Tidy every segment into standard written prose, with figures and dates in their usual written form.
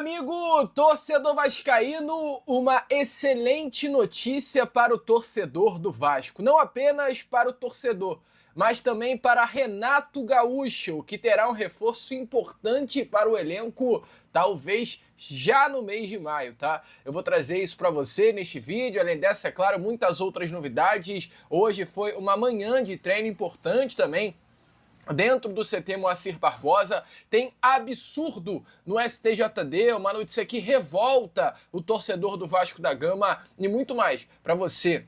amigo torcedor vascaíno, uma excelente notícia para o torcedor do Vasco. Não apenas para o torcedor, mas também para Renato Gaúcho, que terá um reforço importante para o elenco, talvez já no mês de maio, tá? Eu vou trazer isso para você neste vídeo, além dessa, é claro, muitas outras novidades. Hoje foi uma manhã de treino importante também. Dentro do CT Moacir Barbosa, tem absurdo no STJD, uma notícia que revolta o torcedor do Vasco da Gama e muito mais para você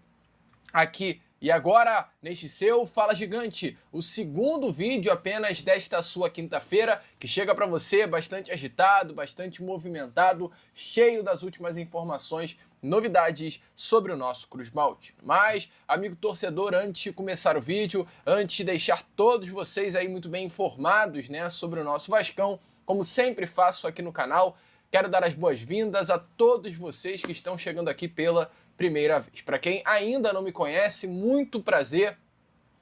aqui. E agora, neste seu Fala Gigante, o segundo vídeo apenas desta sua quinta-feira, que chega para você bastante agitado, bastante movimentado, cheio das últimas informações, novidades sobre o nosso Cruz Maltino. Mas, amigo torcedor, antes de começar o vídeo, antes de deixar todos vocês aí muito bem informados, né, sobre o nosso Vascão, como sempre faço aqui no canal, quero dar as boas-vindas a todos vocês que estão chegando aqui pela primeira vez. Para quem ainda não me conhece, muito prazer.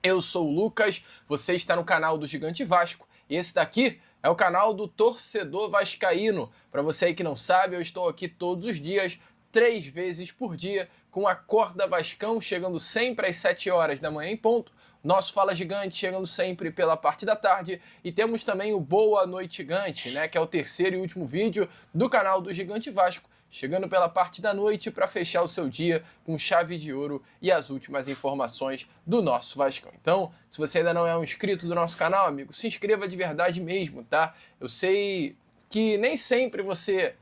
Eu sou o Lucas, você está no canal do Gigante Vasco e esse daqui é o canal do Torcedor Vascaíno. Para você aí que não sabe, eu estou aqui todos os dias, 3 vezes por dia, com a Acorda Vascão, chegando sempre às 7 horas da manhã em ponto. Nosso Fala Gigante chegando sempre pela parte da tarde. E temos também o Boa Noite Gigante, né, que é o terceiro e último vídeo do canal do Gigante Vasco, chegando pela parte da noite para fechar o seu dia com chave de ouro e as últimas informações do nosso Vascão. Então, se você ainda não é um inscrito do nosso canal, amigo, se inscreva de verdade mesmo, tá? Eu sei que nem sempre você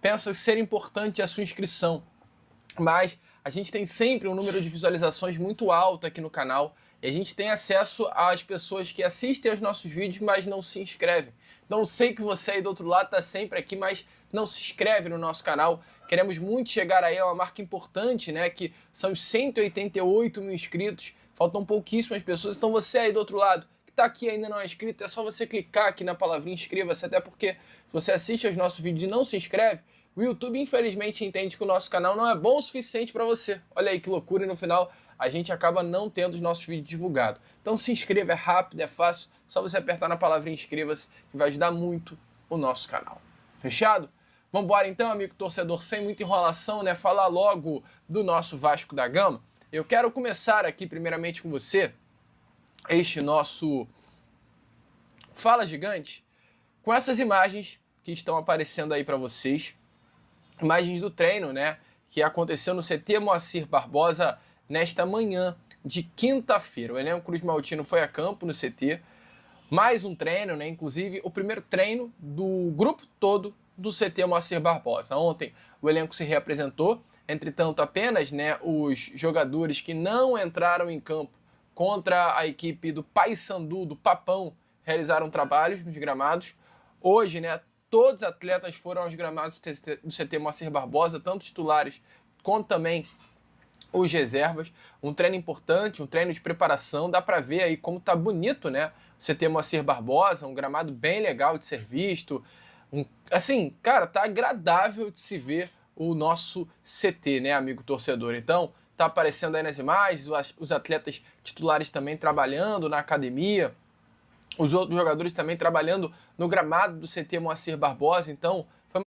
pensa ser importante a sua inscrição, mas a gente tem sempre um número de visualizações muito alto aqui no canal e a gente tem acesso às pessoas que assistem aos nossos vídeos, mas não se inscrevem. Então eu sei que você aí do outro lado está sempre aqui, mas não se inscreve no nosso canal. Queremos muito chegar aí a uma marca importante, né, que são os 188 mil inscritos. Faltam pouquíssimas pessoas, então você aí do outro lado que está aqui e ainda não é inscrito, é só você clicar aqui na palavrinha inscreva-se, até porque se você assiste aos nossos vídeos e não se inscreve, o YouTube infelizmente entende que o nosso canal não é bom o suficiente para você. Olha aí que loucura, e no final a gente acaba não tendo os nossos vídeos divulgados. Então se inscreva, é rápido, é fácil, só você apertar na palavrinha inscreva-se, que vai ajudar muito o nosso canal. Fechado? Vamos embora então, amigo torcedor, sem muita enrolação, né? Falar logo do nosso Vasco da Gama. Eu quero começar aqui primeiramente com você, este nosso Fala Gigante, com essas imagens que estão aparecendo aí para vocês. Imagens do treino, né, que aconteceu no CT Moacir Barbosa nesta manhã de quinta-feira. O elenco Cruz Maltino foi a campo no CT, mais um treino, né, inclusive o primeiro treino do grupo todo do CT Moacir Barbosa. Ontem o elenco se reapresentou, entretanto apenas, né, os jogadores que não entraram em campo contra a equipe do Paysandu, do Papão, realizaram trabalhos nos gramados. Hoje, né, todos os atletas foram aos gramados do CT Moacir Barbosa, tanto titulares quanto também os reservas. Um treino importante, um treino de preparação. Dá para ver aí como tá bonito, né? O CT Moacir Barbosa, um gramado bem legal de ser visto. Assim, cara, tá agradável de se ver o nosso CT, né, amigo torcedor? Então, tá aparecendo aí nas imagens, os atletas titulares também trabalhando na academia. Os outros jogadores também trabalhando no gramado do CT Moacir Barbosa. Então, foi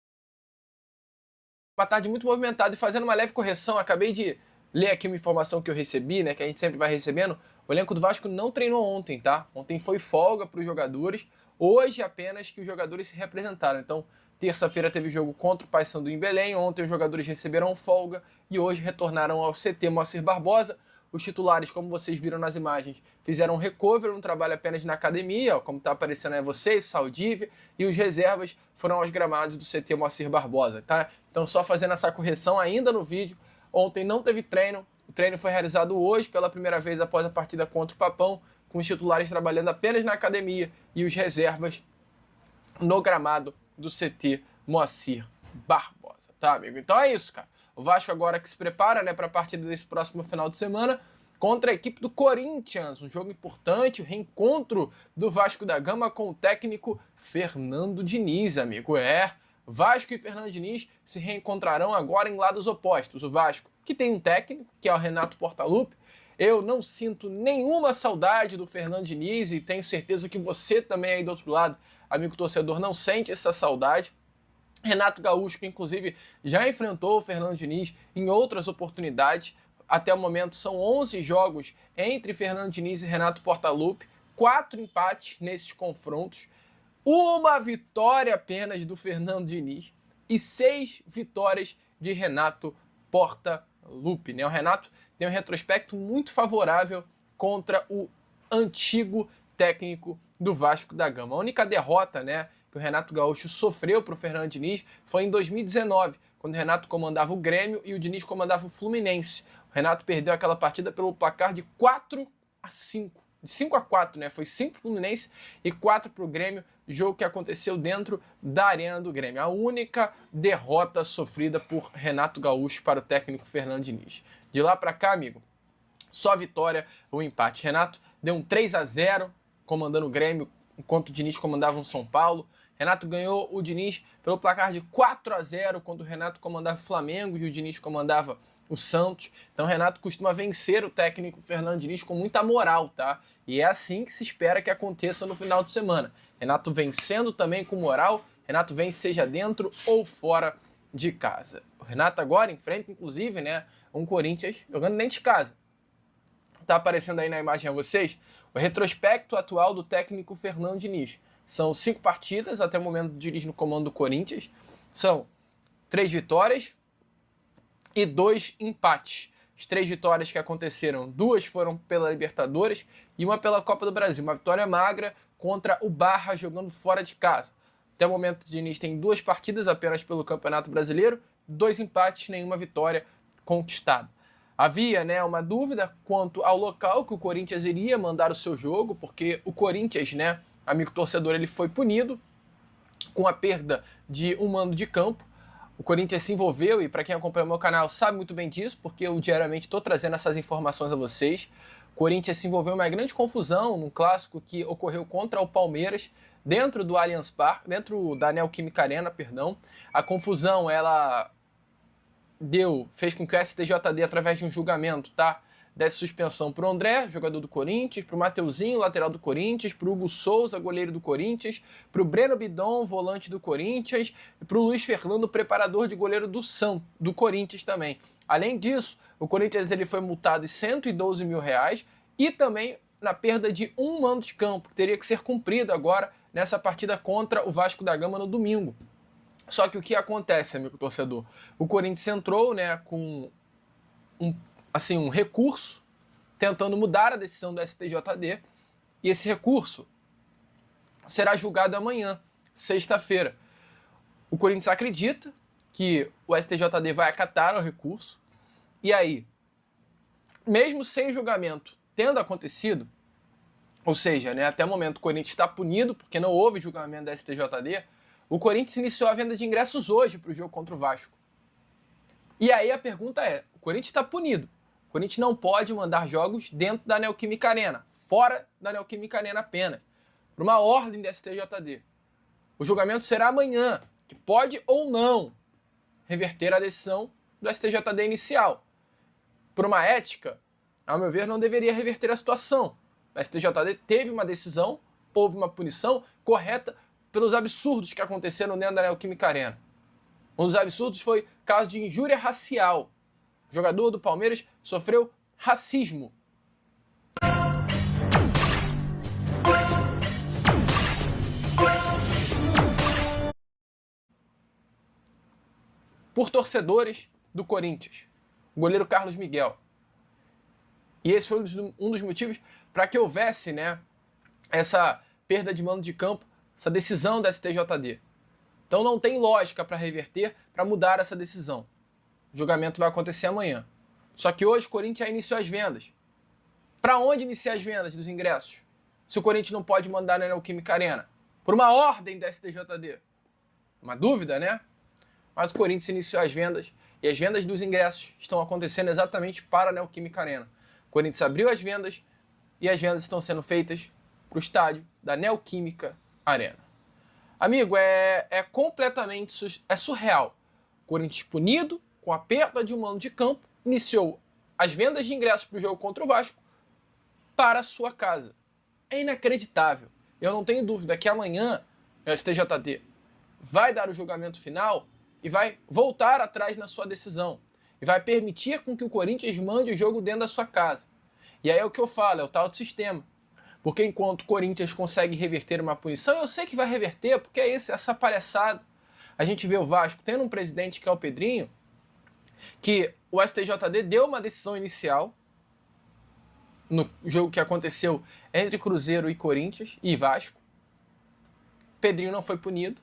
uma tarde muito movimentada. E fazendo uma leve correção, acabei de ler aqui uma informação que eu recebi, né, que a gente sempre vai recebendo. O elenco do Vasco não treinou ontem, tá? Ontem foi folga para os jogadores. Hoje apenas que os jogadores se representaram. Então, terça-feira teve jogo contra o Paysandu em Belém. Ontem os jogadores receberam folga e hoje retornaram ao CT Moacir Barbosa. Os titulares, como vocês viram nas imagens, fizeram um recover, um trabalho apenas na academia, ó, como está aparecendo aí vocês, Saldívia, e os reservas foram aos gramados do CT Moacir Barbosa, tá? Então só fazendo essa correção ainda no vídeo, ontem não teve treino, o treino foi realizado hoje pela primeira vez após a partida contra o Papão, com os titulares trabalhando apenas na academia e os reservas no gramado do CT Moacir Barbosa, tá, amigo? Então é isso, cara. O Vasco agora que se prepara, né, para a partida desse próximo final de semana contra a equipe do Corinthians. Um jogo importante, o reencontro do Vasco da Gama com o técnico Fernando Diniz, amigo. Vasco e Fernando Diniz se reencontrarão agora em lados opostos. O Vasco, que tem um técnico, que é o Renato Portaluppi. Eu não sinto nenhuma saudade do Fernando Diniz e tenho certeza que você também aí do outro lado, amigo torcedor, não sente essa saudade. Renato Gaúcho, que inclusive já enfrentou o Fernando Diniz em outras oportunidades. Até o momento são 11 jogos entre Fernando Diniz e Renato Portaluppi, 4 empates nesses confrontos, uma vitória apenas do Fernando Diniz e 6 vitórias de Renato Portaluppi, né? O Renato tem um retrospecto muito favorável contra o antigo técnico do Vasco da Gama. A única derrota, né, que o Renato Gaúcho sofreu para o Fernando Diniz foi em 2019, quando o Renato comandava o Grêmio e o Diniz comandava o Fluminense. O Renato perdeu aquela partida pelo placar de 4-5. De 5-4, né? Foi 5 para o Fluminense e 4 para o Grêmio, jogo que aconteceu dentro da Arena do Grêmio. A única derrota sofrida por Renato Gaúcho para o técnico Fernando Diniz. De lá para cá, amigo, só vitória ou empate. Renato deu um 3-0 comandando o Grêmio, enquanto o Diniz comandava o São Paulo. Renato ganhou o Diniz pelo placar de 4-0, quando o Renato comandava o Flamengo e o Diniz comandava o Santos. Então o Renato costuma vencer o técnico Fernando Diniz com muita moral, tá? E é assim que se espera que aconteça no final de semana. Renato vencendo também com moral, Renato vence seja dentro ou fora de casa. O Renato agora enfrenta, inclusive, né, um Corinthians jogando dentro de casa. Tá aparecendo aí na imagem a vocês o retrospecto atual do técnico Fernando Diniz. São 5 partidas até o momento do Diniz no comando do Corinthians. São 3 vitórias e 2 empates. As 3 vitórias que aconteceram, 2 foram pela Libertadores e uma pela Copa do Brasil. Uma vitória magra contra o Barra jogando fora de casa. Até o momento o Diniz tem 2 partidas apenas pelo Campeonato Brasileiro, 2 empates, nenhuma vitória conquistada. Havia, né, uma dúvida quanto ao local que o Corinthians iria mandar o seu jogo, porque o Corinthians, né, amigo torcedor, ele foi punido com a perda de um mando de campo. O Corinthians se envolveu, e para quem acompanha o meu canal sabe muito bem disso, porque eu diariamente estou trazendo essas informações a vocês. O Corinthians se envolveu em uma grande confusão num clássico que ocorreu contra o Palmeiras, dentro do Allianz Parque, dentro da Neoquímica Arena, perdão. A confusão, ela fez com que o STJD, através de um julgamento, tá, desse suspensão para o André, jogador do Corinthians, para o Mateuzinho, lateral do Corinthians, para o Hugo Souza, goleiro do Corinthians, para o Breno Bidon, volante do Corinthians, e para o Luiz Fernando, preparador de goleiro do Corinthians também. Além disso, o Corinthians ele foi multado em R$112 mil e também na perda de um mando de campo, que teria que ser cumprido agora nessa partida contra o Vasco da Gama no domingo. Só que o que acontece, amigo torcedor? O Corinthians entrou, né, com um recurso tentando mudar a decisão do STJD, e esse recurso será julgado amanhã, sexta-feira. O Corinthians acredita que o STJD vai acatar o recurso, e aí, mesmo sem julgamento tendo acontecido, ou seja, né, até o momento o Corinthians está punido porque não houve julgamento da STJD, o Corinthians iniciou a venda de ingressos hoje para o jogo contra o Vasco. E aí a pergunta é, o Corinthians está punido. O Corinthians não pode mandar jogos dentro da Neoquímica Arena, fora da Neoquímica Arena apenas, por uma ordem da STJD. O julgamento será amanhã, que pode ou não reverter a decisão do STJD inicial. Por uma ética, ao meu ver, não deveria reverter a situação. O STJD teve uma decisão, houve uma punição correta pelos absurdos que aconteceram dentro da Neoquímica Arena. Um dos absurdos foi o caso de injúria racial. O jogador do Palmeiras sofreu racismo. Por torcedores do Corinthians. O goleiro Carlos Miguel. E esse foi um dos motivos para que houvesse, né, essa perda de mando de campo, essa decisão da STJD. Então não tem lógica para reverter, para mudar essa decisão. O julgamento vai acontecer amanhã. Só que hoje o Corinthians já iniciou as vendas. Para onde iniciar as vendas dos ingressos? Se o Corinthians não pode mandar na Neoquímica Arena? Por uma ordem da STJD. Uma dúvida, né? Mas o Corinthians iniciou as vendas e as vendas dos ingressos estão acontecendo exatamente para a Neoquímica Arena. O Corinthians abriu as vendas e as vendas estão sendo feitas para o estádio da Neoquímica Arena. Amigo, é completamente surreal. O Corinthians punido, com a perda de um mando de campo, iniciou as vendas de ingressos para o jogo contra o Vasco para a sua casa. É inacreditável. Eu não tenho dúvida que amanhã o STJD vai dar o julgamento final e vai voltar atrás na sua decisão. E vai permitir com que o Corinthians mande o jogo dentro da sua casa. E aí é o que eu falo, é o tal de sistema. Porque enquanto o Corinthians consegue reverter uma punição, eu sei que vai reverter, porque é isso, essa palhaçada. A gente vê o Vasco tendo um presidente que é o Pedrinho, que o STJD deu uma decisão inicial no jogo que aconteceu entre Cruzeiro e Corinthians e Vasco. Pedrinho não foi punido.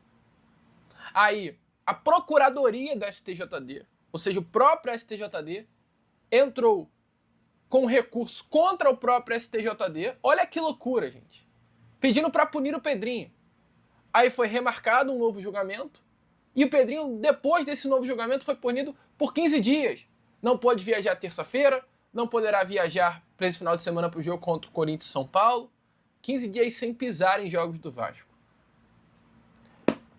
Aí, a procuradoria da STJD, ou seja, o próprio STJD, entrou com recurso contra o próprio STJD. Olha que loucura, gente. Pedindo para punir o Pedrinho. Aí foi remarcado um novo julgamento. E o Pedrinho, depois desse novo julgamento, foi punido por 15 dias. Não pode viajar terça-feira, não poderá viajar para esse final de semana para o jogo contra o Corinthians e São Paulo. 15 dias sem pisar em jogos do Vasco.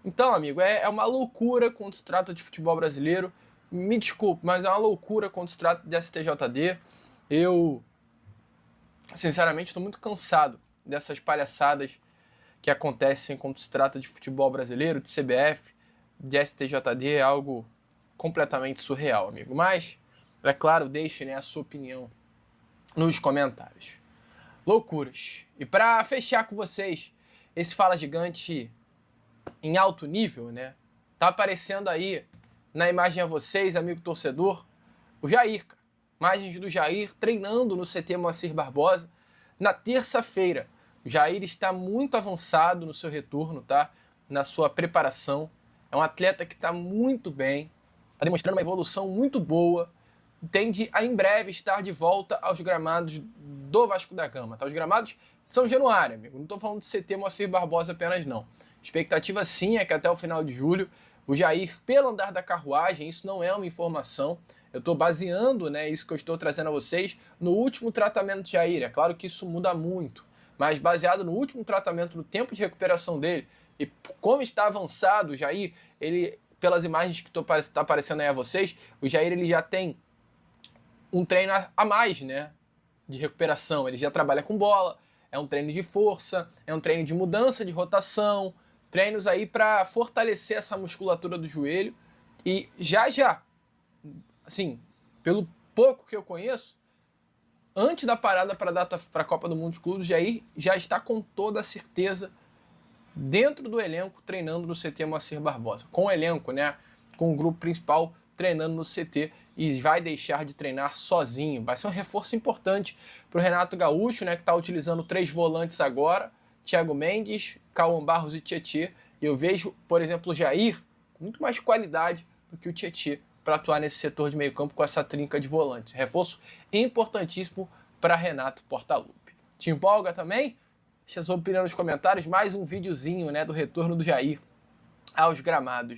Então, amigo, é uma loucura quando se trata de futebol brasileiro. Me desculpe, mas é uma loucura quando se trata de STJD. Eu, sinceramente, estou muito cansado dessas palhaçadas que acontecem quando se trata de futebol brasileiro, de CBF, de STJD. É algo completamente surreal, amigo. Mas, é claro, deixe, né, a sua opinião nos comentários. Loucuras. E para fechar com vocês, esse Fala Gigante em alto nível, né? Tá aparecendo aí na imagem a vocês, amigo torcedor, o Jair. Imagens do Jair treinando no CT Moacir Barbosa na terça-feira. O Jair está muito avançado no seu retorno, tá? Na sua preparação. É um atleta que está muito bem, está demonstrando uma evolução muito boa. Tende a em breve estar de volta aos gramados do Vasco da Gama, tá? Os gramados de São Januário, amigo. Não estou falando de CT Moacir Barbosa apenas, não. Expectativa sim é que até o final de julho o Jair, pelo andar da carruagem, isso não é uma informação, eu estou baseando, né, isso que eu estou trazendo a vocês no último tratamento de Jair. É claro que isso muda muito, mas baseado no último tratamento, no tempo de recuperação dele e como está avançado o Jair, ele, pelas imagens que está aparecendo aí a vocês, o Jair ele já tem um treino a mais, né, de recuperação. Ele já trabalha com bola, é um treino de força, é um treino de mudança de rotação, treinos aí para fortalecer essa musculatura do joelho. E já, assim, pelo pouco que eu conheço, antes da parada para a Copa do Mundo de Clubes, Jair já está com toda a certeza dentro do elenco treinando no CT Moacir Barbosa. Com o elenco, né, com o grupo principal treinando no CT, e vai deixar de treinar sozinho. Vai ser um reforço importante para o Renato Gaúcho, né, que está utilizando 3 volantes agora, Thiago Mendes, Cauã Barros e Tietê. E eu vejo, por exemplo, o Jair com muito mais qualidade do que o Tietê para atuar nesse setor de meio campo com essa trinca de volantes. Reforço importantíssimo para Renato Portaluppi. Te empolga também? Deixa a sua opinião nos comentários. Mais um videozinho, né, do retorno do Jair aos gramados